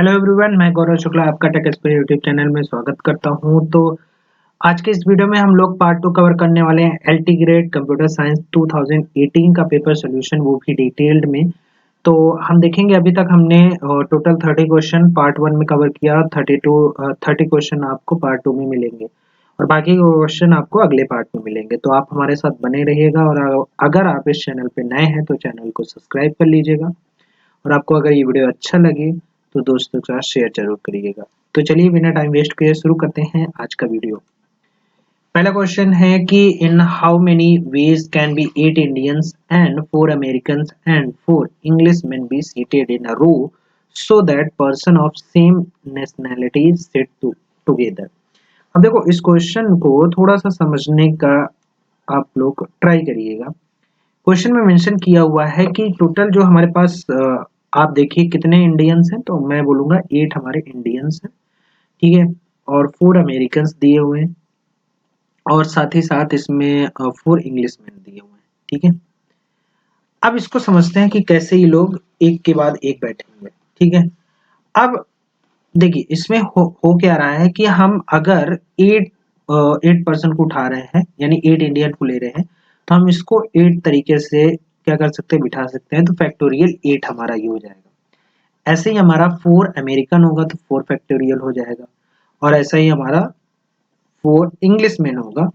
Hello everyone, मैं गौरव शुक्ला आपका tech expert YouTube channel में स्वागत करता हूं। तो आज के इस वीडियो में हम लोग पार्ट 2 कवर करने वाले हैं एलटी ग्रेड कंप्यूटर साइंस 2018 का पेपर सोल्यूशन, वो भी डिटेल्ड में। तो हम देखेंगे, अभी तक हमने टोटल 30 क्वेश्चन पार्ट 1 में कवर किया। 30 क्वेश्चन आपको पार्ट 2 में मिलेंगे और बाकी क्वेश्चन आपको अगले पार्ट में मिलेंगे। तो आप हमारे साथ बने रहिएगा और अगर आप इस चैनल पे नए हैं तो चैनल को सब्सक्राइब कर लीजिएगा और आपको अगर ये वीडियो अच्छा लगे तो दोस्तों के साथ शेयर जरूर करिएगा। तो चलिए बिना टाइम वेस्ट किए शुरू करते हैं आज का वीडियो। पहला क्वेश्चन है कि in how many ways can be 8 Indians and 4 Americans and 4 Englishman be seated in a row so that person of same nationality sit together. अब देखो, इस क्वेश्चन को थोड़ा सा समझने का आप लोग ट्राई करिएगा। क्वेश्चन में मेंशन किया हुआ है कि टोटल जो हमारे पास आप देखिए कितने इंडियंस हैं, तो मैं बोलूंगा 8 हमारे इंडियंस हैं, ठीक है, और 4 अमेरिकन्स दिए हुए हैं और साथ ही साथ इसमें 4 इंग्लिशमैन दिए हुए हैं, ठीक है। अब इसको समझते हैं कि कैसे ये लोग एक के बाद एक बैठेंगे, ठीक है। अब देखिए, इसमें हो क्या रहा है कि हम अगर 8 पर्सन को उठा रहे हैं, यानी 8 इंडियन को ले रहे हैं, तो हम इसको 8 तरीके से क्या कर सकते हैं, बिठा सकते हैं। तो फैक्टोरियल 8 हमारा ये हो जाएगा। ऐसे ही हमारा 4 अमेरिकन होगा तो 4 फैक्टोरियल हो जाएगा, और ऐसा ही हमारा 4 इंग्लिश मैन होगा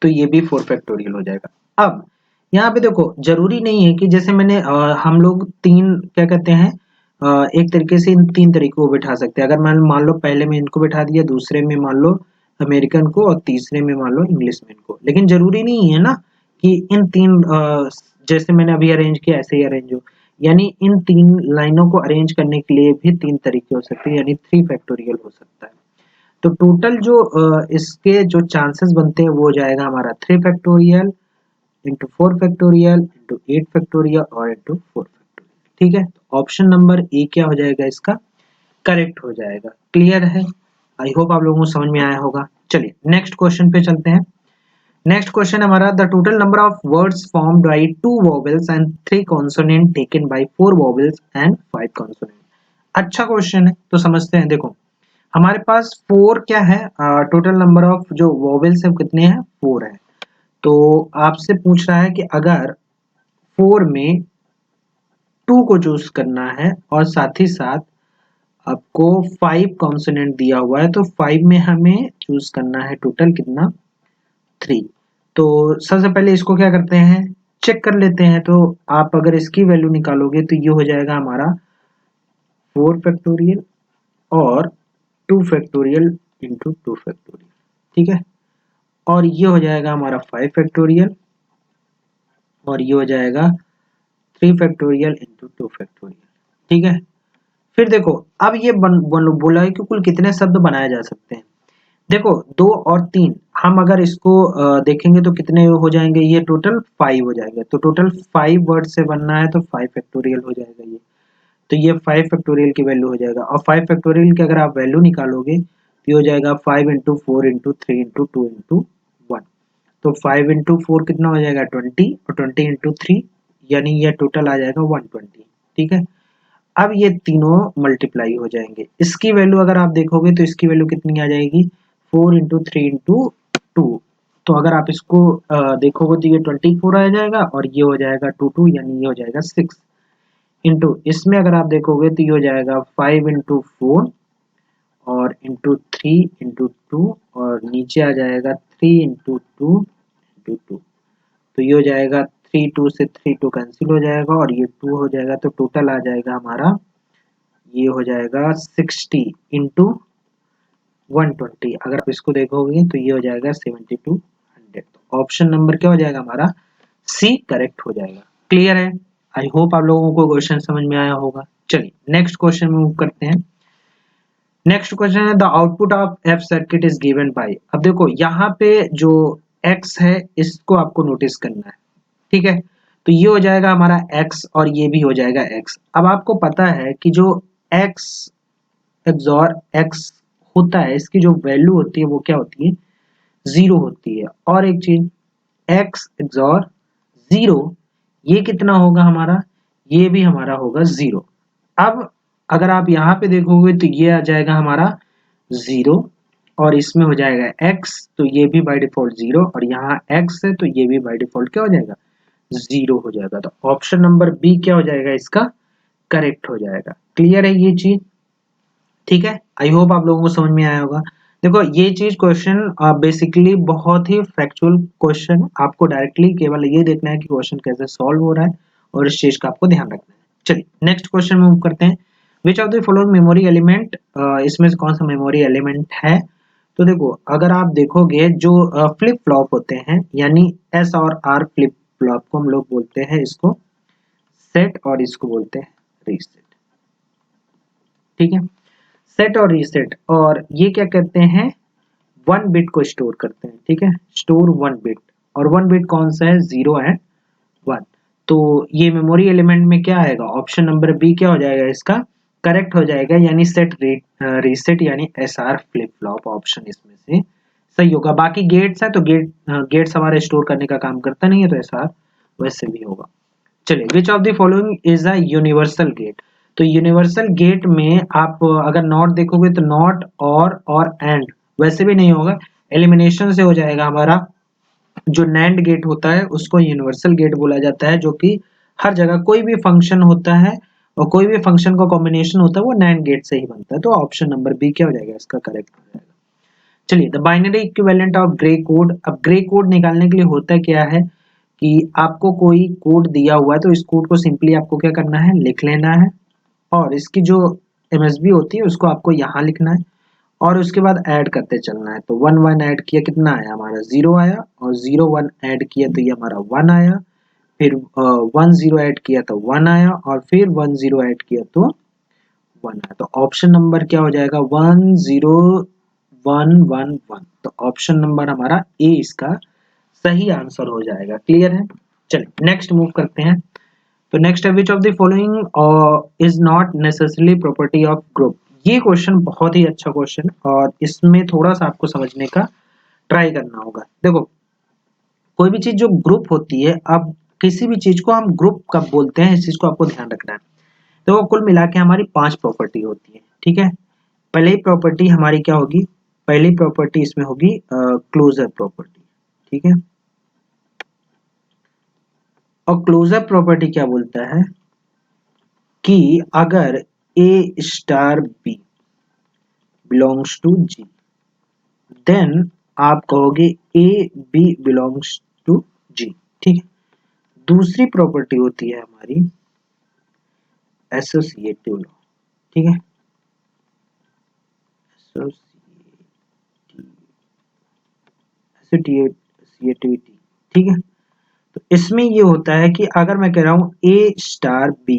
तो ये भी 4 फैक्टोरियल हो जाएगा। अब यहाँ पे देखो, जरूरी नहीं है कि जैसे मैंने हम लोग तीन क्या कहते हैं, एक तरीके से इन 3 तरीकों को बिठा सकते हैं। अगर मान लो पहले में इनको बिठा दिया, दूसरे में मान लो अमेरिकन को और तीसरे में मान लो इंग्लिशमैन को, लेकिन जरूरी नहीं है ना कि इन 3 जैसे मैंने अभी अरेंज किया ऐसे ही अरेंज हो। यानी इन 3 लाइनों को अरेंज करने के लिए भी 3 तरीके हो सकते हैं, यानी 3 फैक्टोरियल हो सकता है। तो टोटल जो इसके जो चांसेस बनते हैं वो हो जाएगा हमारा 3 factorial into 4 factorial into 8 factorial और इंटू 4 फैक्टोरियल, ठीक है। तो ऑप्शन नंबर ए क्या हो जाएगा, इसका करेक्ट हो जाएगा। क्लियर है? आई होप आप लोगों को समझ में आया होगा। चलिए नेक्स्ट क्वेश्चन पे चलते हैं। नेक्स्ट क्वेश्चन हमारा, the total number of words formed by 2 vowels and 3 consonant taken by 4 vowels and 5 consonant. अच्छा क्वेश्चन है, तो समझते हैं। देखो, हमारे पास 4 क्या है, टोटल नंबर ऑफ जो वोवेल्स है कितने हैं, 4 है। तो आपसे पूछ रहा है कि अगर 4 में 2 को चूज करना है और साथ ही साथ आपको 5 कॉन्सोनेंट दिया हुआ है, तो 5 में हमें चूज करना है टोटल कितना, 3। तो सबसे पहले इसको क्या करते हैं, चेक कर लेते हैं। तो आप अगर इसकी वैल्यू निकालोगे तो ये हो जाएगा हमारा 4 फैक्टोरियल और 2 फैक्टोरियल इंटू 2 फैक्टोरियल, ठीक है। और ये हो जाएगा हमारा 5 फैक्टोरियल और ये हो जाएगा 3 फैक्टोरियल इंटू 2 फैक्टोरियल, ठीक है। फिर देखो, अब ये बोला है कि कुल कितने शब्द बनाए जा सकते हैं। देखो, 2 और 3 हम अगर इसको देखेंगे तो कितने हो जाएंगे, ये टोटल 5 हो जाएगा। तो टोटल 5 वर्ड से बनना है तो 5 फैक्टोरियल हो जाएगा ये। तो ये 5 फैक्टोरियल की वैल्यू हो जाएगा, और 5 फैक्टोरियल की अगर आप वैल्यू निकालोगे तो ये हो जाएगा 5 इंटू 4 इंटू 3 इंटू 2 इंटू 1। तो 5 इंटू 4 कितना हो जाएगा, 20, और 20 इंटू 3 यानी ये टोटल आ जाएगा 120, ठीक है। अब ये तीनों मल्टीप्लाई हो जाएंगे। इसकी वैल्यू अगर आप देखोगे तो इसकी वैल्यू कितनी आ जाएगी, 4 इंटू 3 इंटू 2। तो अगर आप इसको देखोगे तो ये 24 आ जाएगा और ये हो जाएगा 2 यानी ये हो जाएगा 6 इंटू, इसमें अगर आप देखोगे तो ये हो जाएगा 5 इंटू 4 और इंटू 3 इंटू 2 और नीचे आ जाएगा 3 इंटू 2 इंटू 2। तो ये हो जाएगा 3 2 से 3 2 कैंसिल हो जाएगा और ये 2 हो जाएगा। तो टोटल आ जाएगा हमारा, ये हो जाएगा 60 इंटू 120। अगर आप इसको देखोगे तो ये हो जाएगा 7200। तो ऑप्शन नंबर क्या हो जाएगा हमारा, सी करेक्ट हो जाएगा। क्लियर है? आई होप आप लोगों को क्वेश्चन समझ में आया होगा। चलिए नेक्स्ट क्वेश्चन में मूव करते हैं। नेक्स्ट क्वेश्चन है, the output of F circuit is given by. अब देखो, यहाँ पे जो एक्स है इसको आपको नोटिस करना है, ठीक है। तो ये हो जाएगा हमारा एक्स और ये भी हो जाएगा एक्स। अब आपको पता है कि जो एक्स एक्सॉर एक्स होता है, इसकी जो वैल्यू होती है वो क्या होती है, 0 होती है। और एक चीज, एक्स एक्सॉर 0 ये कितना होगा हमारा, ये भी हमारा होगा 0। अब अगर आप यहाँ पे देखोगे तो ये आ जाएगा हमारा 0 और इसमें हो जाएगा x, तो ये भी बाय डिफॉल्ट 0 और यहाँ x है तो ये भी बाय डिफॉल्ट क्या हो जाएगा 0 हो जाएगा। तो ऑप्शन नंबर बी क्या हो जाएगा इसका करेक्ट हो जाएगा। क्लियर है ये चीज? ठीक है, आई होप आप लोगों को समझ में आया होगा। देखो ये चीज क्वेश्चन बेसिकली बहुत ही फैक्चुअल क्वेश्चन है, आपको डायरेक्टली केवल ये देखना है कि क्वेश्चन कैसे सॉल्व हो रहा है और इस चीज का आपको ध्यान रखना है। चलिए नेक्स्ट क्वेश्चन मूव करते हैं। विच of the following memory element, इसमें से कौन सा मेमोरी एलिमेंट है? तो देखो अगर आप देखोगे जो फ्लिप फ्लॉप होते हैं, यानी एस और आर फ्लिप फ्लॉप को हम लोग बोलते हैं इसको सेट और इसको बोलते हैं रीसेट। ठीक है, सेट और रीसेट, और ये क्या कहते हैं 1 बिट को स्टोर करते हैं। ठीक है, स्टोर 1 बिट, और 1 बिट कौन सा है 0 एंड 1। तो ये मेमोरी एलिमेंट में क्या आएगा, ऑप्शन नंबर बी क्या हो जाएगा इसका करेक्ट हो जाएगा, यानी सेट रीसेट यानी एसआर फ्लिप फ्लॉप ऑप्शन इसमें से सही होगा। बाकी गेट्स है तो गेट्स हमारे स्टोर करने का काम करता नहीं है, तो एसआर वैसे भी होगा। चलिए which of the following is a universal gate. तो यूनिवर्सल गेट में आप अगर नॉट देखोगे तो नॉट और एंड वैसे भी नहीं होगा, एलिमिनेशन से हो जाएगा हमारा। जो नैंड गेट होता है उसको यूनिवर्सल गेट बोला जाता है, जो कि हर जगह कोई भी फंक्शन होता है और कोई भी फंक्शन का कॉम्बिनेशन होता है वो नैंड गेट से ही बनता है। तो ऑप्शन नंबर बी क्या हो जाएगा इसका करेक्ट हो जाएगा। चलिए the binary equivalent of grey code. अब ग्रे कोड निकालने के लिए होता क्या है कि आपको कोई कोड दिया हुआ है तो इस कोड को सिंपली आपको क्या करना है लिख लेना है, और इसकी जो एमएसबी होती है उसको आपको यहाँ लिखना है और उसके बाद ऐड करते चलना है। तो 1 1 ऐड किया कितना आया हमारा 0 आया, और 0 1 ऐड किया तो ये हमारा 1 आया, फिर 1 0 ऐड किया तो 1 आया, और फिर 1 0 ऐड किया तो 1 आया। तो ऑप्शन नंबर क्या हो जाएगा 1 0 1 1 1। तो ऑप्शन नंबर हमारा ए इसका सही आंसर हो जाएगा। क्लियर है? चलिए नेक्स्ट मूव करते हैं। तो नेक्स्ट है which of the following is not necessarily property of group. ये क्वेश्चन बहुत ही अच्छा क्वेश्चन है और इसमें थोड़ा सा आपको समझने का ट्राई करना होगा। देखो कोई भी चीज जो ग्रुप होती है, अब किसी भी चीज को हम ग्रुप कब बोलते हैं इस चीज को आपको ध्यान रखना है। तो कुल मिला के हमारी 5 प्रॉपर्टी होती है। ठीक है, पहली प्रॉपर्टी हमारी क्या होगी, पहली प्रॉपर्टी इसमें होगी क्लोजर प्रॉपर्टी। ठीक है, और क्लोजर प्रॉपर्टी क्या बोलता है कि अगर A star B belongs to G, then आप कहोगे A B belongs to G. ठीक है, दूसरी प्रॉपर्टी होती है हमारी एसोसिएटिव लॉ। ठीक है, एसोसिएटिविटी। ठीक है, तो इसमें ये होता है कि अगर मैं कह रहा हूं ए स्टार बी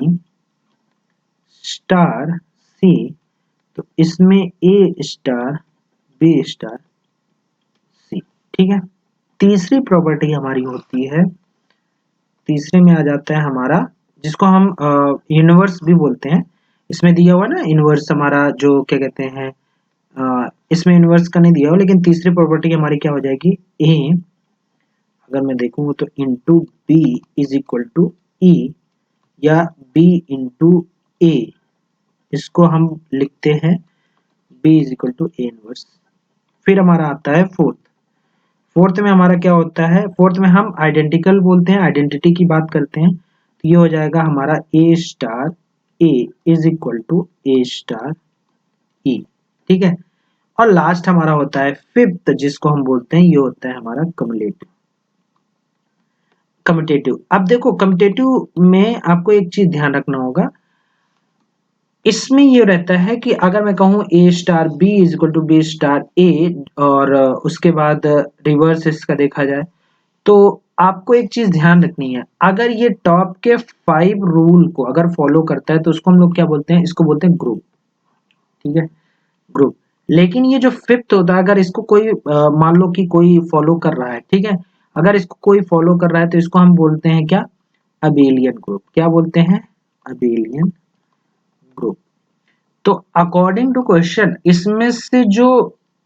स्टार सी, तो इसमें ए स्टार बी स्टार सी। ठीक है, तीसरी प्रॉपर्टी हमारी होती है, तीसरे में आ जाता है हमारा जिसको हम यूनिवर्स भी बोलते हैं। इसमें दिया हुआ ना इनवर्स हमारा जो क्या कहते हैं, इसमें यूनिवर्स का नहीं दिया हुआ, लेकिन तीसरी प्रॉपर्टी हमारी क्या हो जाएगी ए, अगर मैं देखूँ तो into B is equal to E, या बी इंटू ए, इसको हम लिखते हैं B is equal to A inverse. फिर हमारा आता है फोर्थ, फोर्थ में हमारा क्या होता है, फोर्थ में हम आइडेंटिकल बोलते हैं, आइडेंटिटी की बात करते हैं। तो ये हो जाएगा हमारा A star A is equal to A star E. ठीक है, और लास्ट हमारा होता है फिफ्थ, जिसको हम बोलते हैं ये होता है हमारा कम्युलेटिव कम्यूटेटिव। अब देखो कम्यूटेटिव में आपको एक चीज ध्यान रखना होगा, इसमें ये रहता है कि अगर मैं कहूं A star B is equal to B star A, और उसके बाद रिवर्स इसका देखा जाए, तो आपको एक चीज ध्यान रखनी है, अगर ये टॉप के 5 रूल को अगर फॉलो करता है तो उसको हम लोग क्या बोलते हैं, इसको बोलते हैं ग्रुप। ठीक है, ग्रुप। लेकिन ये जो फिफ्थ होता है, अगर इसको कोई मान लो कि कोई फॉलो कर रहा है, ठीक है, अगर इसको कोई फॉलो कर रहा है तो इसको हम बोलते हैं क्या, अबेलियन ग्रुप। क्या बोलते हैं, अबेलियन ग्रुप। तो अकॉर्डिंग टू क्वेश्चन इसमें से जो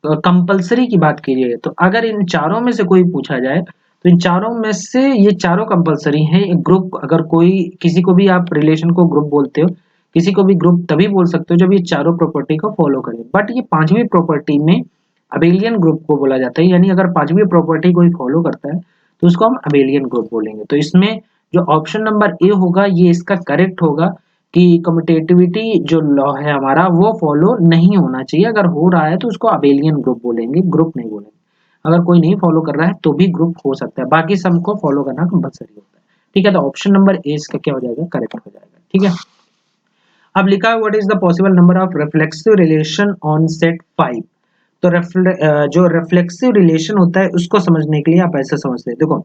कंपलसरी की बात की जाए, तो अगर इन चारों में से कोई पूछा जाए तो इन चारों में से ये चारों कंपलसरी हैं। ग्रुप अगर कोई किसी को भी आप रिलेशन को ग्रुप बोलते हो, किसी को भी ग्रुप तभी बोल सकते हो जब ये चारों प्रॉपर्टी को फॉलो करे, बट ये पांचवी प्रॉपर्टी में अबेलियन ग्रुप को बोला जाता है, यानी अगर पांचवी प्रॉपर्टी कोई फॉलो करता है तो उसको हम अबेलियन ग्रुप बोलेंगे। तो इसमें जो ऑप्शन नंबर ए होगा ये इसका करेक्ट होगा कि कम्यूटेटिविटी जो लॉ है हमारा वो फॉलो नहीं होना चाहिए, अगर हो रहा है तो उसको अबेलियन ग्रुप बोलेंगे, ग्रुप नहीं बोलेंगे। अगर कोई नहीं फॉलो कर रहा है तो भी ग्रुप हो सकता है, बाकी सबको फॉलो करना कंपलसरी होता है। ठीक है, तो ऑप्शन नंबर ए इसका क्या हो जाएगा, करेक्ट हो जाएगा। ठीक है, अब लिखा है what is the possible number of reflexive relation on set 5। तो जो रिफ्लेक्सिव रिलेशन होता है उसको समझने के लिए आप ऐसे समझते हैं, देखो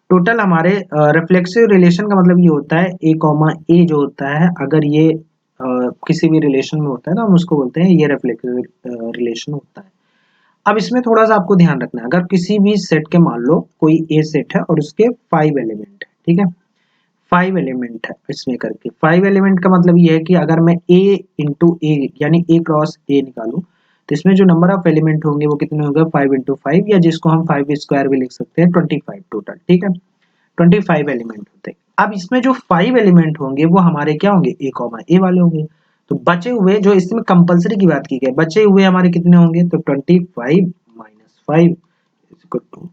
टोटल हमारे रिफ्लेक्सिव रिलेशन का मतलब ये होता है ए कॉमा ए जो होता है, अगर ये किसी भी रिलेशन में होता है तो हम उसको बोलते हैं ये रिफ्लेक्सिव रिलेशन होता है। अब इसमें थोड़ा सा आपको ध्यान रखना है, अगर किसी भी सेट के मान लो कोई ए सेट है और उसके 5 एलिमेंट है, ठीक है, 5 एलिमेंट है इसमें करके, 5 एलिमेंट का मतलब ये है कि अगर मैं ए इंटू ए यानी ए क्रॉस ए निकालूं तो इसमें जो नंबर ऑफ एलिमेंट होंगे वो कितने होंगे, 5 इंटू 5, या जिसको हम 5 स्क्वायर भी लिख सकते हैं 25 टोटल। ठीक है, 25 एलिमेंट होते हैं। अब इसमें जो 5 एलिमेंट होंगे वो हमारे क्या होंगे, ए कॉमा ए वाले होंगे। तो बचे हुए जो इसमें कंपलसरी की बात की गई, बचे हुए हमारे कितने होंगे, तो 25 माइनस 5 टू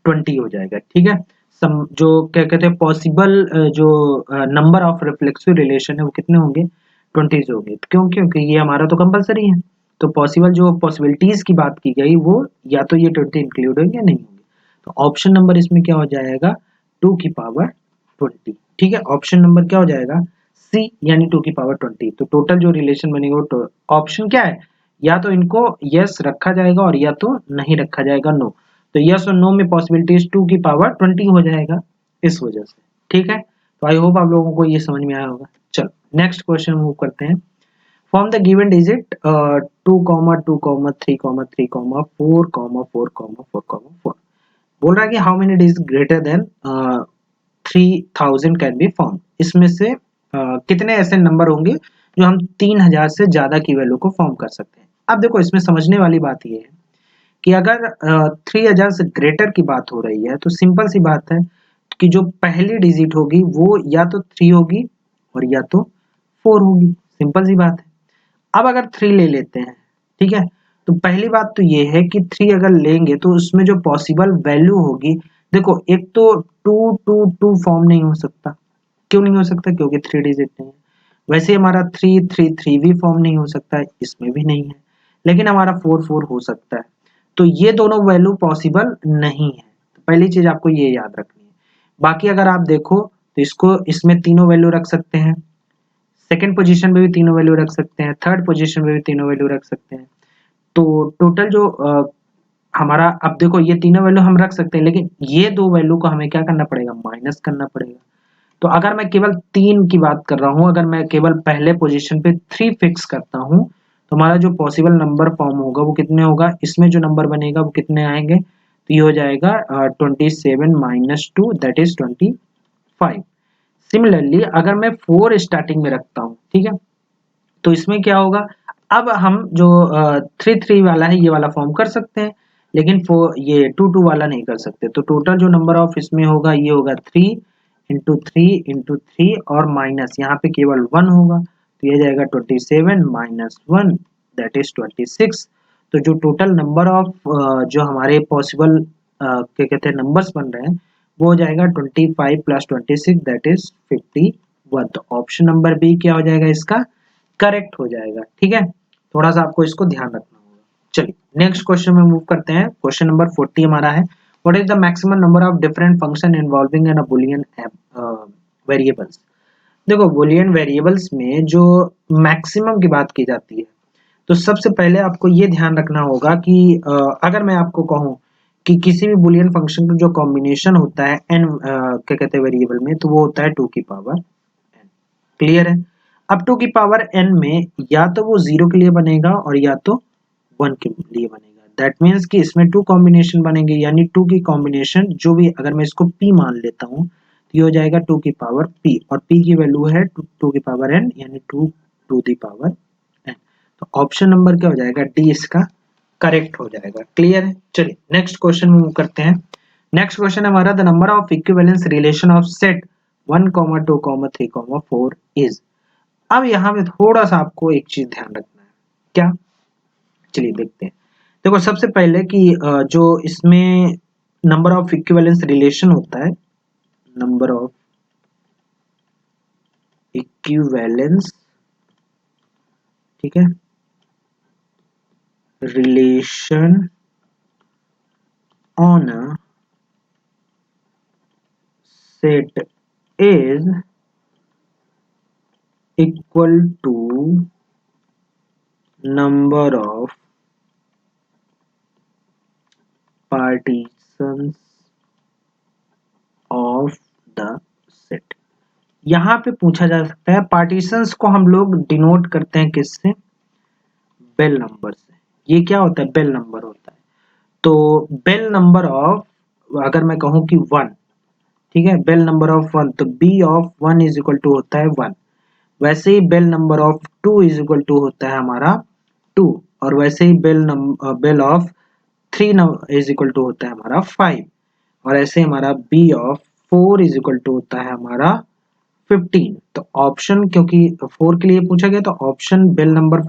20 हो जाएगा। ठीक है, सम जो क्या कहते हैं पॉसिबल जो नंबर ऑफ रिफ्लेक्सिव रिलेशन है वो कितने होंगे, 20 होंगे। क्यों, क्योंकि ये हमारा तो कंपलसरी है, तो पॉसिबल जो पॉसिबिलिटीज की बात की गई वो या तो ये 20 इंक्लूड होंगे या नहीं होंगे। तो ऑप्शन नंबर इसमें क्या हो जाएगा, 2 की पावर 20। ठीक है, ऑप्शन नंबर क्या हो जाएगा, सी यानी 2 की पावर 20। तो टोटल जो रिलेशन बनेगा वो ऑप्शन क्या है, या तो इनको यस रखा जाएगा और या तो नहीं रखा जाएगा, नो। तो यस और नो में पॉसिबिलिटीज 2 की पावर 20 हो जाएगा इस वजह से। ठीक है, तो आई होप आप लोगों को ये समझ में आया होगा। चलो नेक्स्ट क्वेश्चन मूव करते हैं। Form the given digit 2 2 3 3 4 4 4 4। बोल रहा है कि how many digit greater than 3000 can be form. इसमें से कितने ऐसे नंबर होंगे जो हम 3000 से ज्यादा की वैल्यू को फॉर्म कर सकते हैं। अब देखो इसमें समझने वाली बात ये है कि अगर 3000 से ग्रेटर की बात हो रही है तो सिंपल सी बात है कि जो पहली डिजिट होगी वो या तो 3 होगी और या तो 4 होगी, सिंपल सी बात है। अब अगर 3 ले लेते हैं, ठीक है, तो पहली बात तो ये है कि 3 अगर लेंगे तो उसमें जो पॉसिबल वैल्यू होगी, देखो एक तो 2 फॉर्म नहीं हो सकता। क्यों नहीं हो सकता, क्योंकि 3 डिजिट नहीं है। वैसे हमारा 3 भी फॉर्म नहीं हो सकता है, इसमें भी नहीं है। लेकिन हमारा 4 हो सकता है। तो ये दोनों वैल्यू पॉसिबल नहीं है, तो पहली चीज आपको ये याद रखनी है। बाकी अगर आप देखो तो इसको इसमें तीनों वैल्यू रख सकते हैं, सेकंड पोजीशन पे भी तीनों वैल्यू रख सकते हैं, थर्ड पोजीशन पे भी तीनों वैल्यू रख सकते हैं। तो टोटल जो हमारा, अब देखो ये तीनों वैल्यू हम रख सकते हैं, लेकिन ये दो वैल्यू को हमें क्या करना पड़ेगा, माइनस करना पड़ेगा। तो अगर मैं केवल 3 की बात कर रहा हूं, अगर मैं केवल पहले पोजीशन पे 3 फिक्स करता हूं तो हमारा जो पॉसिबल नंबर फॉर्म होगा वो कितने होगा, इसमें जो नंबर बनेगा वो कितने आएंगे, तो ये हो जाएगा 27 माइनस 2 दैट इज 25। सिमिलरली अगर मैं 4 स्टार्टिंग में रखता हूं, ठीक है, तो इसमें क्या होगा, अब हम जो 3 वाला है ये वाला फॉर्म कर सकते हैं, लेकिन ये 2 वाला नहीं कर सकते। तो टोटल जो नंबर ऑफ इसमें होगा ये होगा 3 इंटू 3 और माइनस यहाँ पे केवल 1 होगा, तो ये जाएगा 27 माइनस 1 दैट इज 26। तो जो टोटल नंबर ऑफ जो हमारे पॉसिबल क्या कहते हैं नंबर्स बन रहे हैं वो हो जाएगा 25 प्लस 26 दैट इज 51। तो ऑप्शन नंबर बी क्या हो जाएगा, इसका करेक्ट हो जाएगा। ठीक है, थोड़ा सा आपको इसको ध्यान रखना होगा। चलिए नेक्स्ट क्वेश्चन में मूव करते हैं। क्वेश्चन नंबर 40 हमारा है, what is the maximum number of different function involving n Boolean variables. देखो बुलियन वेरिएबल्स में जो मैक्सिमम की बात की जाती है, तो सबसे पहले आपको ये ध्यान रखना होगा कि अगर मैं आपको कहूं कि किसी भी बुलियन फंक्शन का जो कॉम्बिनेशन होता है एन क्या कहते हैं वेरिएबल में, तो वो होता है 2 की पावर n। क्लियर है, अब 2 की पावर n में या तो वो 0 के लिए बनेगा और या तो 1 के लिए बनेगा। दैट मीन्स कि इसमें 2 कॉम्बिनेशन बनेंगे, यानी 2 की कॉम्बिनेशन जो भी, अगर मैं इसको p मान लेता हूँ तो ये हो जाएगा 2 की पावर p, और p की वैल्यू है 2 की पावर n यानी 2 टू दी पावर n। तो ऑप्शन नंबर क्या हो जाएगा, डी इसका करेक्ट हो जाएगा। क्लियर है, चलिए नेक्स्ट क्वेश्चन मूव करते हैं। नेक्स्ट क्वेश्चन हमारा, the number of equivalence relation of set 1 2 3 4 is. अब यहाँ पे थोड़ा सा आपको एक चीज ध्यान रखना है, क्या, चलिए देखते हैं। देखो सबसे पहले कि जो इसमें नंबर ऑफ इक्विवेलेंस रिलेशन होता है, नंबर ऑफ इक्विवेलेंस, ठीक है, relation on a set is equal to number of partitions of the set. यहाँ पे पूछा जा सकता है, पार्टीशंस को हम लोग डिनोट करते हैं किससे, बेल नंबर से। ये क्या होता है, बेल नंबर होता है। तो बेल नंबर ऑफ, अगर मैं कहूं कि 1, ठीक है, बेल नंबर ऑफ 1, तो B of 1 is equal to होता है 1। वैसे ही Bell number of 2 is equal to होता है हमारा 2, और वैसे ही Bell of 3 is equal to होता है हमारा 5, और ऐसे हमारा B of 4 is equal to होता है हमारा 15। तो ऑप्शन, क्योंकि 4 के लिए पूछा गया, तो ऑप्शन बेल नंबर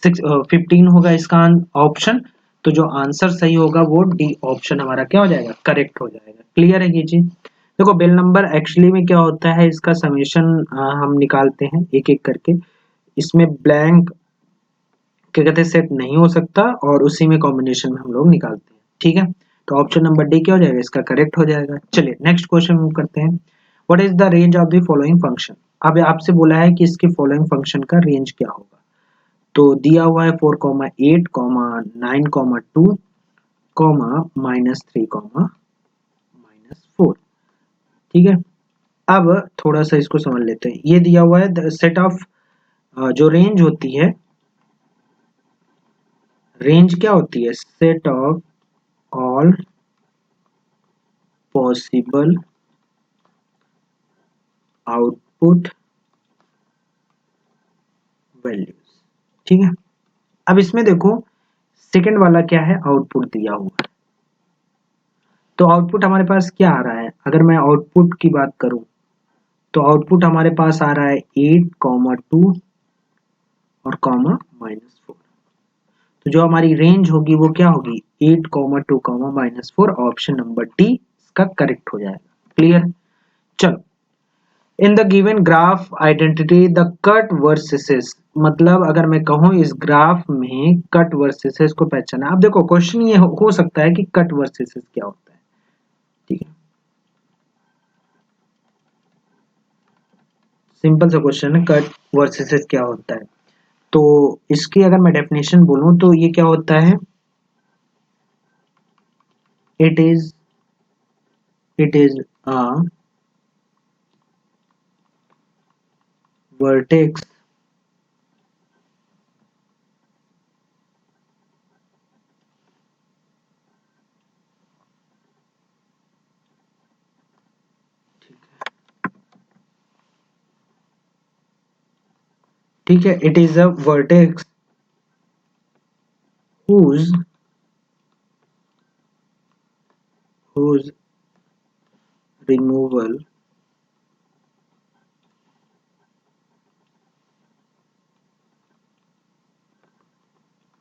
15 होगा इसका ऑप्शन। तो जो आंसर सही होगा वो डी ऑप्शन हमारा क्या हो जाएगा, करेक्ट हो जाएगा। क्लियर है ये चीज। देखो बेल नंबर एक्चुअली में क्या होता है, इसका समेशन हम निकालते हैं एक एक करके। इसमें ब्लैंक क्या कहते हैं, सेट नहीं हो सकता, और उसी में कॉम्बिनेशन में हम लोग निकालते हैं, ठीक है। तो ऑप्शन नंबर डी क्या हो जाएगा, इसका करेक्ट हो जाएगा। चलिए नेक्स्ट क्वेश्चन मूव करते हैं। What is the range of the following function. अब आपसे बोला है कि इसके फॉलोइंग फंक्शन का रेंज क्या होगा। तो दिया हुआ है 4,8, 9,2, -3, -4, ठीक है। अब थोड़ा सा इसको समझ लेते हैं। ये दिया हुआ है सेट ऑफ, जो रेंज होती है, रेंज क्या होती है, set of all possible output values, ठीक है। अब इसमें देखो सेकंड वाला क्या है, आउटपुट दिया हुआ है। तो आउटपुट हमारे पास क्या आ रहा है, अगर मैं आउटपुट की बात करूं तो आउटपुट हमारे पास आ रहा है 8,2 और -4। तो जो हमारी रेंज होगी वो क्या होगी, 8,2, -4। ऑप्शन नंबर डी इसका करेक्ट हो जाएगा। क्लियर। चलो, in the given graph identity the cut vertices, मतलब अगर मैं कहूं इस ग्राफ में कट वर्सेसेस को पहचाना। अब देखो क्वेश्चन ये हो सकता है कि कट वर्सेसेस क्या होता है, ठीक है। सिंपल सा क्वेश्चन है, कट वर्सेसेस क्या होता है। तो इसकी अगर मैं डेफिनेशन बोलूं तो ये क्या होता है, इट इज अ वर्टेक्स ठीक है, it is a vertex whose whose removal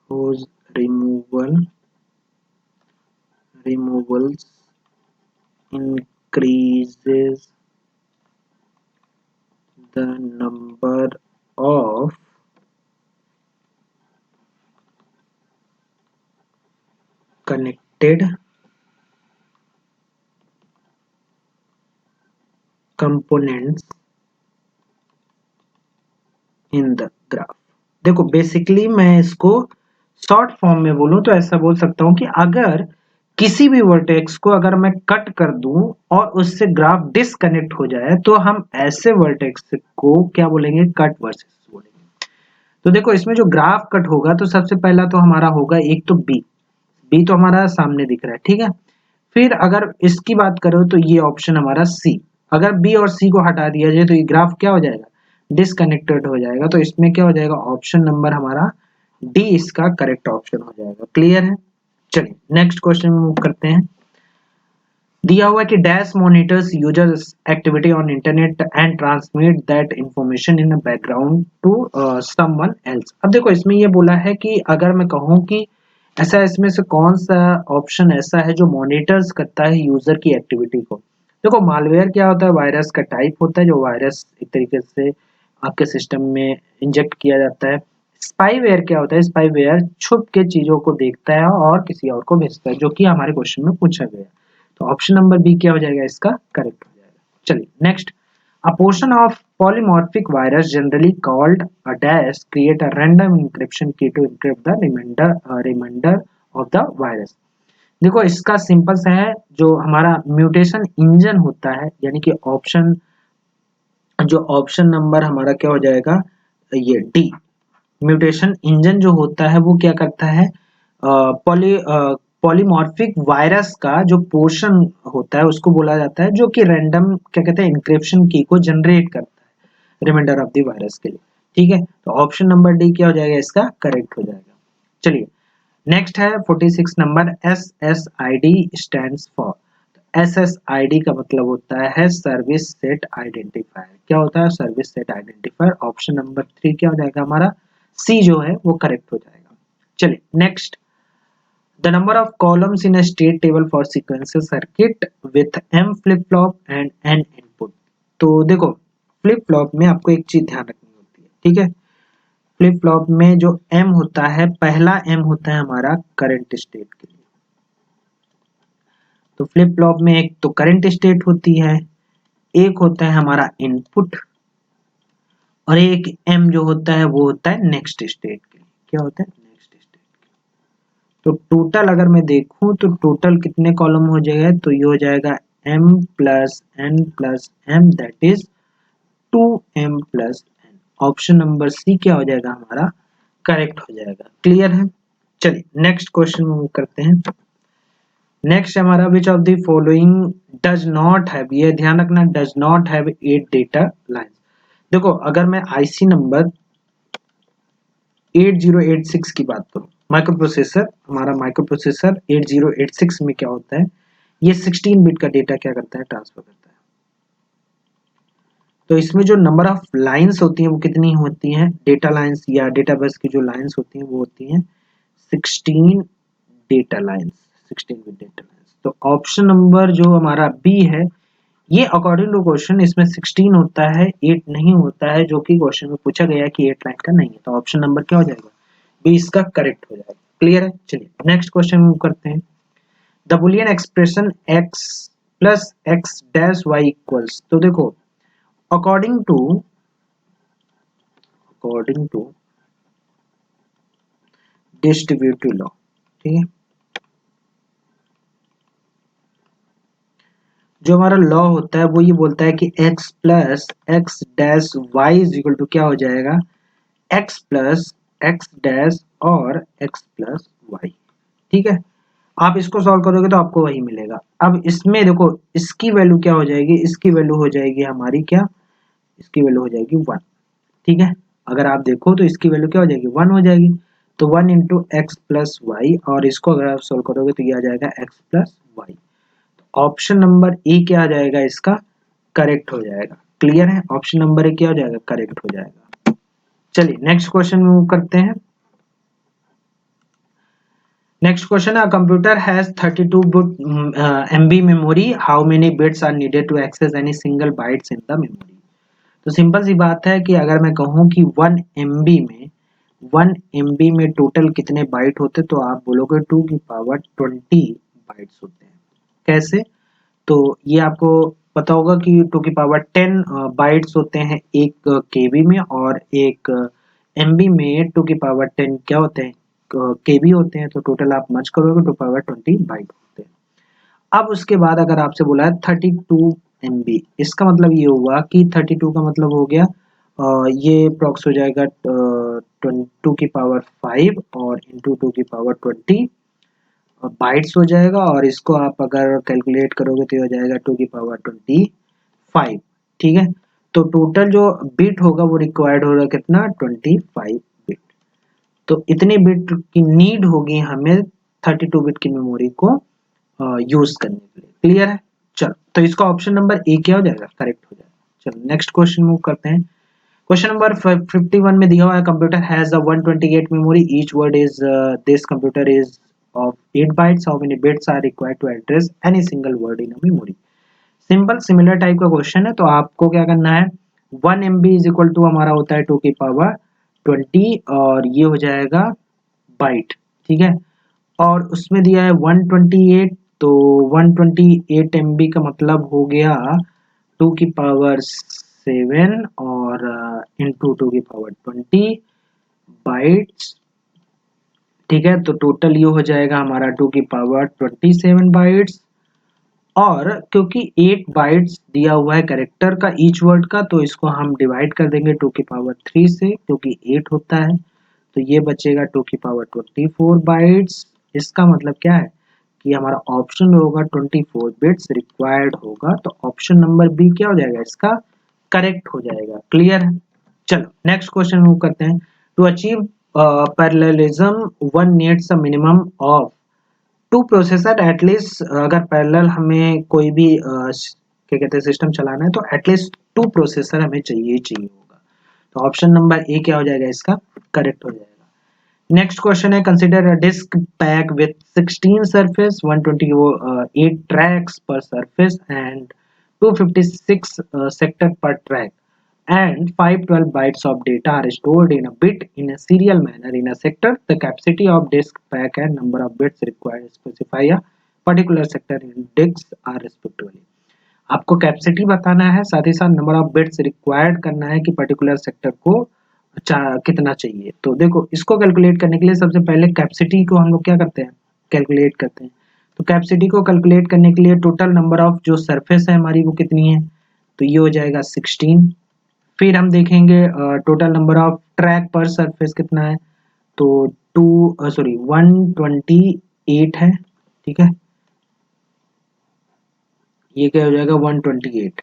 whose removals increases the number of connected components in the graph। देखो बेसिकली मैं इसको शॉर्ट फॉर्म में बोलूं तो ऐसा बोल सकता हूं कि अगर किसी भी वर्टेक्स को अगर मैं कट कर दूं और उससे ग्राफ डिस्कनेक्ट हो जाए तो हम ऐसे वर्टेक्स को क्या बोलेंगे, कट वर्सेस बोलेंगे। तो देखो इसमें जो ग्राफ कट होगा तो सबसे पहला तो हमारा होगा एक तो बी, बी तो हमारा सामने दिख रहा है, ठीक है। फिर अगर इसकी बात करो तो ये ऑप्शन हमारा सी, अगर बी और सी को हटा दिया जाए तो ये ग्राफ क्या हो जाएगा, डिसकनेक्टेड हो जाएगा। तो इसमें क्या हो जाएगा, ऑप्शन नंबर हमारा डी इसका करेक्ट ऑप्शन हो जाएगा। क्लियर है। चलिए नेक्स्ट क्वेश्चन में मूव करते हैं। दिया हुआ है कि dash monitors users activity on internet and transmit that information in background to someone else. अब देखो इसमें ये बोला है कि अगर मैं कहूँ कि ऐसा इसमें से कौन सा ऑप्शन ऐसा है जो मॉनिटर्स करता है यूजर की एक्टिविटी को। देखो मालवेयर क्या होता है, वायरस का टाइप होता है जो वायरस एक तरीके से आपके सिस्टम में इंजेक्ट किया जाता है। स्पाईवेयर क्या होता है, स्पाईवेयर छुप के चीजों को देखता है और किसी और को भेजता है, जो कि हमारे क्वेश्चन में पूछा गया है। तो ऑप्शन नंबर बी क्या हो जाएगा, इसका करेक्ट हो जाएगा। चलिए next, a portion of polymorphic virus generally called a dash create a random encryption key to encrypt the remainder of the virus। देखो इसका सिंपल सा है, जो हमारा म्यूटेशन इंजन होता है यानी कि ऑप्शन, जो ऑप्शन नंबर हमारा क्या हो जाएगा, ये डी। म्यूटेशन इंजन जो होता है वो क्या करता है, पॉलीमॉर्फिक वायरस का जो पोर्शन होता है उसको बोला जाता है, जो कि रैंडम क्या कहते हैं इंक्रिप्शन की को जनरेट करता है रिमाइंडर ऑफ द वायरस के लिए। ठीक है, तो ऑप्शन नंबर डी क्या हो जाएगा, इसका करेक्ट हो जाएगा। चलिए नेक्स्ट है 46 number, SSID stands for. SSID का मतलब होता है सर्विस सेट आइडेंटिफायर। क्या होता है, service set identifier. Option number 3 क्या हो जाएगा हमारा, सी जो है वो करेक्ट हो जाएगा। चलिए next, the number of columns in a state table for sequential circuit with m flip flop and n input. तो देखो फ्लिप फ्लॉप में आपको एक चीज ध्यान रखनी होती है, ठीक है। फ्लिप फ्लॉप में जो m होता है, पहला m होता है हमारा करंट स्टेट के लिए। तो फ्लिप फ्लॉप में एक तो करंट स्टेट होती है, एक होता है हमारा इनपुट, और एक m जो होता है वो होता है नेक्स्ट स्टेट के लिए। क्या होता है, नेक्स्ट स्टेट। तो टोटल अगर मैं देखूं तो टोटल कितने कॉलम हो जाएगा, तो ये हो जाएगा m plus n plus m, that is 2m plus n। Option number C क्या हो जाएगा हमारा, करेक्ट हो जाएगा। क्लियर है। चलिए नेक्स्ट क्वेश्चन मूव करते हैं। नेक्स्ट हमारा विच of the following does not have, ये ध्यान रखना, does not have 8 data lines. देखो अगर मैं आईसी नंबर 8086 की बात करूं, माइक्रो प्रोसेसर, हमारा माइक्रो प्रोसेसर 8086 में क्या होता है, ये 16 बिट का डेटा क्या करता है, ट्रांसफर करता है। तो इसमें जो नंबर ऑफ लाइंस होती हैं वो कितनी होती हैं, डेटा लाइंस या डेटा बस की जो लाइंस होती हैं वो होती हैं 16 data lines, 16 bit data lines. तो ऑप्शन नंबर जो हमारा बी है, ये अकॉर्डिंग टू क्वेश्चन इसमें 16 होता है, 8 नहीं होता है, जो कि क्वेश्चन में पूछा गया है कि 8 लाइन का नहीं है। तो ऑप्शन नंबर क्या हो जाएगा, बी इसका करेक्ट हो जाएगा। क्लियर है। चलिए नेक्स्ट क्वेश्चन मूव करते हैं। The Boolean expression x plus X dash Y equals. तो देखो अकॉर्डिंग टू डिस्ट्रीब्यूटिव लॉ, ठीक है, जो हमारा लॉ होता है वो ये बोलता है कि x plus X dash Y is equal to क्या हो जाएगा, x प्लस एक्स डैश और x प्लस वाई। ठीक है, आप इसको सॉल्व करोगे तो आपको वही मिलेगा। अब इसमें देखो इसकी वैल्यू क्या हो जाएगी, इसकी वैल्यू हो जाएगी हमारी क्या, इसकी वैल्यू हो जाएगी 1। ठीक है, अगर आप देखो तो इसकी वैल्यू क्या हो जाएगी, 1 हो जाएगी। तो 1 इंटू एक्स प्लस वाई, और इसको अगर आप सोल्व करोगे तो ये आ जाएगा x plus Y. Option number A क्या आ जाएगा, इसका करेक्ट हो जाएगा। क्लियर है, ऑप्शन नंबर ए क्या हो जाएगा, करेक्ट हो जाएगा। चलिए नेक्स्ट क्वेश्चन मूव करते हैं। नेक्स्ट क्वेश्चन है, computer has 32 bit MB memory, how many bits are needed to access any single bytes in the memory. तो सिंपल सी बात है कि अगर मैं कहूं कि 1 MB में टोटल कितने बाइट होते, तो आप बोलोगे 2 की पावर 20 बाइट्स होते हैं। कैसे, तो ये आपको पता होगा कि 2 की पावर 10 बाइट्स होते हैं एक केबी में, और एक एमबी में 2 की पावर 10 क्या होते हैं, केबी होते हैं। तो टोटल आप मर्ज करोगे 2 पावर 20 बाइट होते हैं। अब उसके बाद अगर आपसे बोला है 32 MB, इसका मतलब ये हुआ कि 32 का मतलब हो गया ये अप्रॉक्स हो जाएगा 2 की पावर 5 और इंटू 2 की पावर 20 बाइट्स हो जाएगा, और इसको आप अगर कैलकुलेट करोगे तो ये हो जाएगा 2 की पावर 25। ठीक है, तो टोटल जो बिट होगा वो रिक्वायर्ड होगा कितना, 25 बिट। तो इतने बिट की नीड होगी हमें 32 बिट की मेमोरी को यूज करने के लिए। क्लियर है। चलो तो इसका ऑप्शन नंबर ए क्या हो जाएगा, करेक्ट हो जाएगा। चलो नेक्स्ट क्वेश्चन मूव करते हैं। क्वेश्चन नंबर 51 में दिया हुआ है computer has a 128 memory, each word is this computer is of 8 bytes, how many bits are required to address any single word in a memory. Simple similar type का question है, तो आपको क्या करना है, 1 MB इज इक्वल टू हमारा होता है 2 की पावर 20 और ये हो जाएगा बाइट, ठीक है। और उसमें दिया है 128, तो 128 MB का मतलब हो गया 2 की पावर 7 और इंटू 2 की पावर 20 बाइट्स, ठीक है। तो टोटल ये हो जाएगा हमारा 2 की पावर 27 बाइट्स। और क्योंकि 8 बाइट्स दिया हुआ है कैरेक्टर का ईच वर्ड का, तो इसको हम डिवाइड कर देंगे 2 की पावर 3 से, क्योंकि 8 होता है, तो ये बचेगा 2 की पावर 24 बाइट्स। इसका मतलब क्या है कि हमारा ऑप्शन होगा 24 बिट्स रिक्वायर्ड होगा, तो ऑप्शन नंबर बी क्या हो जाएगा, इसका करेक्ट हो जाएगा। क्लियर है। चलो नेक्स्ट क्वेश्चन मूव करते हैं। To achieve parallelism one needs a minimum of two processor at least, अगर पैरेलल हमें कोई भी क्या कहते हैं सिस्टम चलाना है तो एटलीस्ट 2 प्रोसेसर हमें चाहिए ही चाहिए होगा, तो ऑप्शन नंबर ए क्या हो जाएगा, इसका करेक्ट हो जाएगा। नेक्स्ट क्वेश्चन है, consider a disk pack with 16 surface, 128 tracks per surface and 256 sector per track and 512 bytes of data are stored in a bit in a serial manner in a sector. The capacity of disk pack and number of bits required specify a particular sector in disks are respectively. आपको capacity बताना है, साथ ही साथ number of bits required करना है कि particular sector को कितना चाहिए। तो देखो इसको कैलकुलेट करने के लिए सबसे पहले कैपेसिटी को हम लोग क्या करते हैं, कैलकुलेट करते हैं। तो कैपेसिटी को कैलकुलेट करने के लिए टोटल नंबर ऑफ जो सरफेस है हमारी वो कितनी है, तो ये हो जाएगा 16। फिर हम देखेंगे टोटल नंबर ऑफ ट्रैक पर सरफेस कितना है, तो 128 है, ठीक है। ये क्या हो जाएगा 128,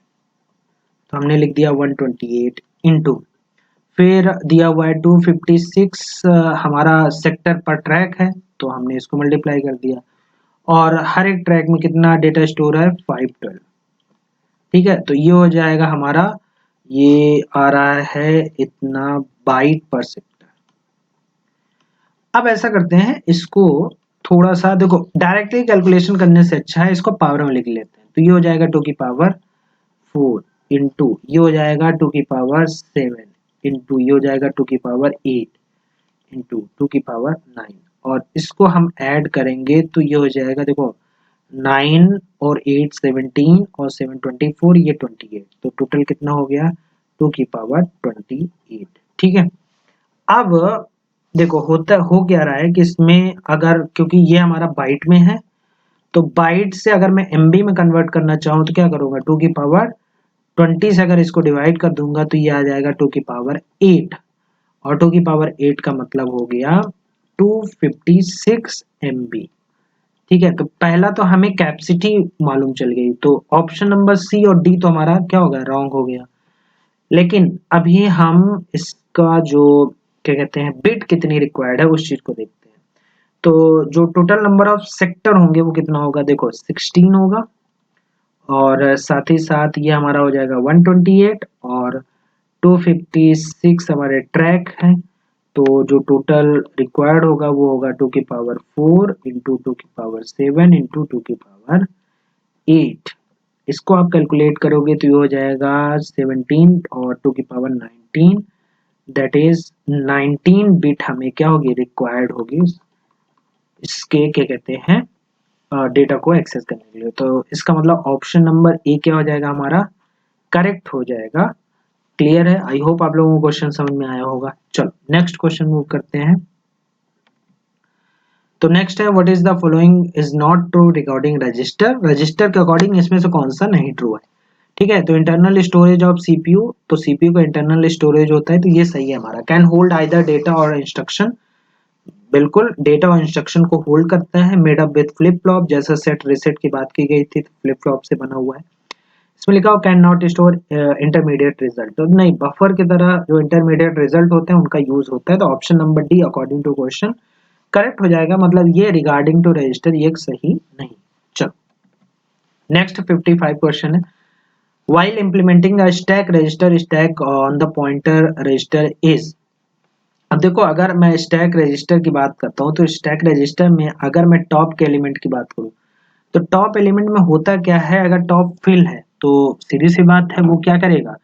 तो हमने लिख दिया 128 इंटू, फिर दिया हुआ है 256 हमारा सेक्टर पर ट्रैक है, तो हमने इसको मल्टीप्लाई कर दिया। और हर एक ट्रैक में कितना डेटा स्टोर है 512, ठीक है। तो ये हो जाएगा हमारा, ये आ रहा है इतना बाइट पर सेक्टर। अब ऐसा करते हैं, इसको थोड़ा सा देखो डायरेक्टली कैलकुलेशन करने से अच्छा है इसको पावर में लिख लेते हैं। तो ये हो जाएगा 2 की पावर 4 इंटू ये हो जाएगा 2 की पावर 7 इंटू ये हो जाएगा 2 की पावर 8 इंटू 2 की पावर 9, और इसको हम ऐड करेंगे तो ये हो जाएगा देखो 9 और 8 17 और 7 24, ये 28, तो टोटल कितना हो गया 2 की पावर 28, ठीक है। अब देखो होता हो क्या रहा है कि इसमें अगर क्योंकि ये हमारा बाइट में है, तो बाइट से अगर मैं एमबी में कन्वर्ट करना चाहूँ तो क्या करूंगा 2 की पावर 20 से अगर इसको डिवाइड कर दूंगा तो ये आ जाएगा 2 की पावर 8, और 2 की पावर 8 का मतलब हो गया 256 MB, ठीक है। तो पहला तो हमें कैपेसिटी मालूम चल गई, तो ऑप्शन नंबर सी और डी तो हमारा क्या हो गया, रॉन्ग हो गया। लेकिन अभी हम इसका जो क्या कहते हैं बिट कितनी रिक्वायर्ड है उस चीज को देखते हैं। तो जो टोटल नंबर ऑफ सेक्टर होंगे वो कितना होगा, देखो 16 होगा, और साथ ही साथ ये हमारा हो जाएगा 128 और 256 हमारे ट्रैक हैं, तो जो टोटल रिक्वायर्ड होगा वो होगा 2 की पावर 4 इंटू 2 की पावर 7 इंटू 2 की पावर 8। इसको आप कैलकुलेट करोगे तो ये हो जाएगा 17 और 2 की पावर 19, दैट इज 19 बिट हमें क्या होगी रिक्वायर्ड होगी इसके क्या कहते हैं डेटा को एक्सेस करने के लिए। तो इसका मतलब ऑप्शन नंबर ए क्या हो जाएगा हमारा, करेक्ट हो जाएगा। क्लियर है, आई होप आप लोगों को क्वेश्चन समझ में आया होगा। चलो नेक्स्ट क्वेश्चन मूव करते हैं। तो नेक्स्ट है what is the following is not true regarding register, register के अकॉर्डिंग इसमें से कौन सा नहीं ट्रू है, ठीक है। तो इंटरनल स्टोरेज ऑफ सीपीयू, तो सीपीयू का इंटरनल स्टोरेज होता है, तो ये सही है हमारा। कैन होल्ड आइदर डेटा और इंस्ट्रक्शन, बिल्कुल डेटा और इंस्ट्रक्शन को होल्ड करता है। Made up with flip flop, जैसा सेट रिसेट की बात की गई थी, फ्लिप फ्लॉप से बना हुआ है। इसमें लिखा हो can not store intermediate result, तो नहीं, बफर की तरह जो इंटरमीडिएट रिजल्ट होते हैं उनका यूज होता है। तो option number D according to question correct हो जाएगा, मतलब ये रिगार्डिंग टू रजिस्टर ये सही नहीं। चलो नेक्स्ट 55 क्वेश्चन है, while implementing a stack register stack on the pointer register is। अब देखो अगर मैं स्टैक रजिस्टर की बात करता हूँ तो स्टैक रजिस्टर में अगर मैं टॉप के एलिमेंट की बात करूँ तो टॉप एलिमेंट में होता क्या है, अगर टॉप फिल है तो सीधी सी बात है वो क्या करेगा,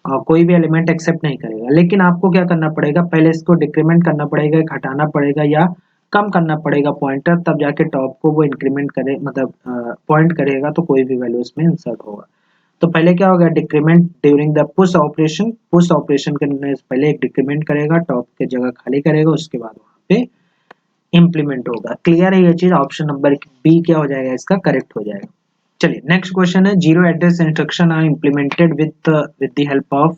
कोई भी एलिमेंट एक्सेप्ट नहीं करेगा। लेकिन आपको क्या करना पड़ेगा, पहले इसको डिक्रीमेंट करना पड़ेगा, घटाना पड़ेगा या कम करना पड़ेगा पॉइंटर, तब जाके टॉप को वो इंक्रीमेंट करे, मतलब पॉइंट करेगा तो कोई भी वैल्यू उसमें इंसर्ट होगा। तो पहले क्या होगा, decrement during the push operation करने से पहले एक डिक्रीमेंट करेगा, टॉप की जगह खाली करेगा, उसके बाद वहां पे इंप्लीमेंट होगा। क्लियर है ये चीज, ऑप्शन नंबर बी क्या हो जाएगा, इसका करेक्ट हो जाएगा। चलिए नेक्स्ट क्वेश्चन है, zero address instruction are implemented with the help of.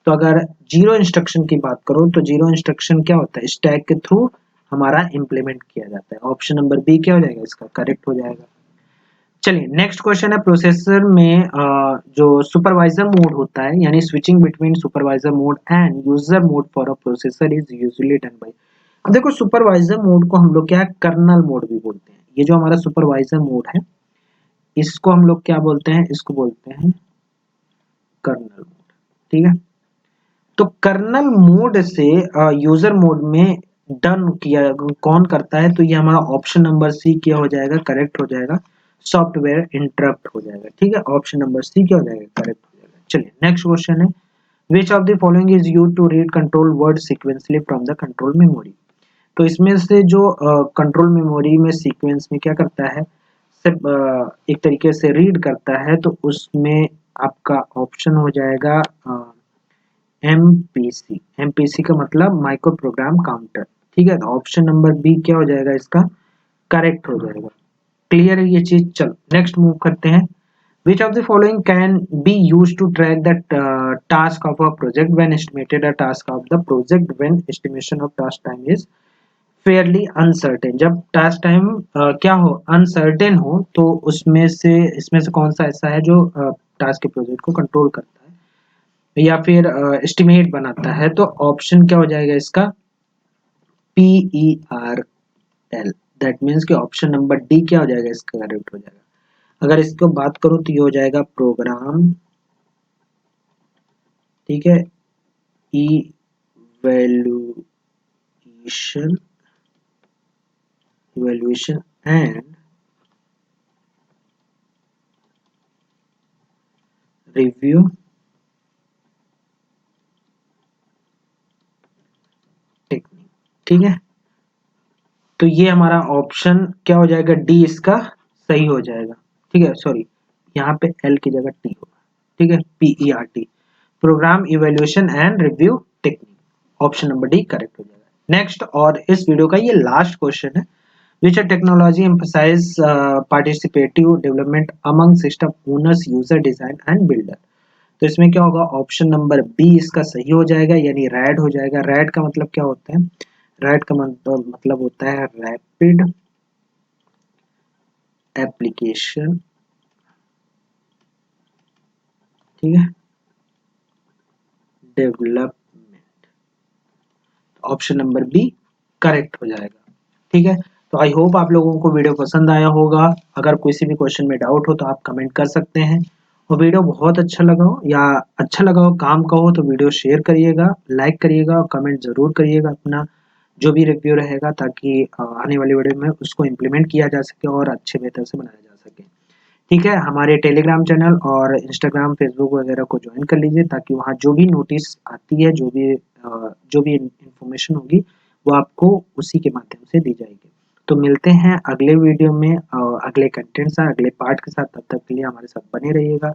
तो अगर जीरो इंस्ट्रक्शन की बात करो तो जीरो इंस्ट्रक्शन क्या होता है, स्टैक के थ्रू हमारा इम्प्लीमेंट किया जाता है। ऑप्शन नंबर बी क्या हो जाएगा, इसका करेक्ट हो जाएगा। चलिए नेक्स्ट क्वेश्चन है, प्रोसेसर में जो सुपरवाइजर मोड होता है, यानी switching between supervisor mode and user mode for a processor is usually done by. अब देखो सुपरवाइजर मोड को हम लोग क्या कर्नल मोड भी बोलते हैं। ये जो हमारा सुपरवाइजर मोड है इसको हम लोग क्या बोलते हैं, इसको बोलते हैं कर्नल मोड। ठीक है, तो कर्नल मोड से यूजर मोड में डन किया कौन करता है, तो ये हमारा ऑप्शन नंबर सी क्या हो जाएगा, करेक्ट हो जाएगा, सॉफ्टवेयर इंटरप्ट हो जाएगा। ठीक है, ऑप्शन नंबर सी क्या हो जाएगा, करेक्ट हो जाएगा। चलिए नेक्स्ट क्वेश्चन है, which of the following is used to read control word sequentially from the control memory. तो इसमें से जो कंट्रोल मेमोरी में सीक्वेंस में क्या करता है, सिर्फ एक तरीके से रीड करता है, तो उसमें आपका ऑप्शन हो जाएगा एमपीसी। एमपीसी का मतलब माइक्रो प्रोग्राम काउंटर। ठीक है, तो ऑप्शन नंबर बी क्या हो जाएगा, इसका करेक्ट हो जाएगा। क्लियर है ये चीज। चलो नेक्स्ट मूव करते हैं, which of the following can be used to track the task of a project when estimated a task of the project when estimation of task time is fairly uncertain। जब task time क्या हो, uncertain हो, तो उसमें से इसमें से कौन सा ऐसा है जो टास्क के प्रोजेक्ट को कंट्रोल करता है या फिर एस्टिमेट बनाता है। तो ऑप्शन क्या हो जाएगा इसका, PERL। दैट मीन्स कि ऑप्शन नंबर डी क्या हो जाएगा, इसका करेक्ट हो जाएगा। अगर इसको बात करूं तो ये हो जाएगा प्रोग्राम, ठीक है, इवैल्यूएशन एंड रिव्यू टेक्निक। ठीक है, तो ये हमारा ऑप्शन क्या हो जाएगा, डी इसका सही हो जाएगा। ठीक है, सॉरी यहाँ पे एल की जगह टी होगा। ठीक है, PERT, program evaluation and review technique, option number D correct हो जाएगा। नेक्स्ट और इस वीडियो का ये लास्ट क्वेश्चन है, which technology emphasize participative development among system owners, user design and builder। तो इसमें क्या होगा, ऑप्शन नंबर बी इसका सही हो जाएगा, यानी रैड हो जाएगा। रैड का मतलब क्या होता है, रैड का मतलब होता है रैपिड एप्लीकेशन। ठीक है, development, option number B correct हो जाएगा। ठीक है, तो आई होप आप लोगों को वीडियो पसंद आया होगा। अगर किसी भी क्वेश्चन में डाउट हो तो आप कमेंट कर सकते हैं, और वीडियो बहुत अच्छा लगा हो या अच्छा लगा हो काम का हो तो वीडियो शेयर करिएगा, लाइक करिएगा और कमेंट जरूर करिएगा अपना जो भी रिव्यू रहेगा, ताकि आने वाली वीडियो में उसको इम्प्लीमेंट किया जा सके और अच्छे बेहतर से बनाया जा सके। ठीक है, हमारे टेलीग्राम चैनल और इंस्टाग्राम, फेसबुक वगैरह को ज्वाइन कर लीजिए, ताकि वहाँ जो भी नोटिस आती है, जो भी इंफॉर्मेशन होगी वो आपको उसी के माध्यम से दी जाएगी। तो मिलते हैं अगले वीडियो में अगले कंटेंट से, अगले पार्ट के साथ। तब तक के लिए हमारे साथ बने रहिएगा।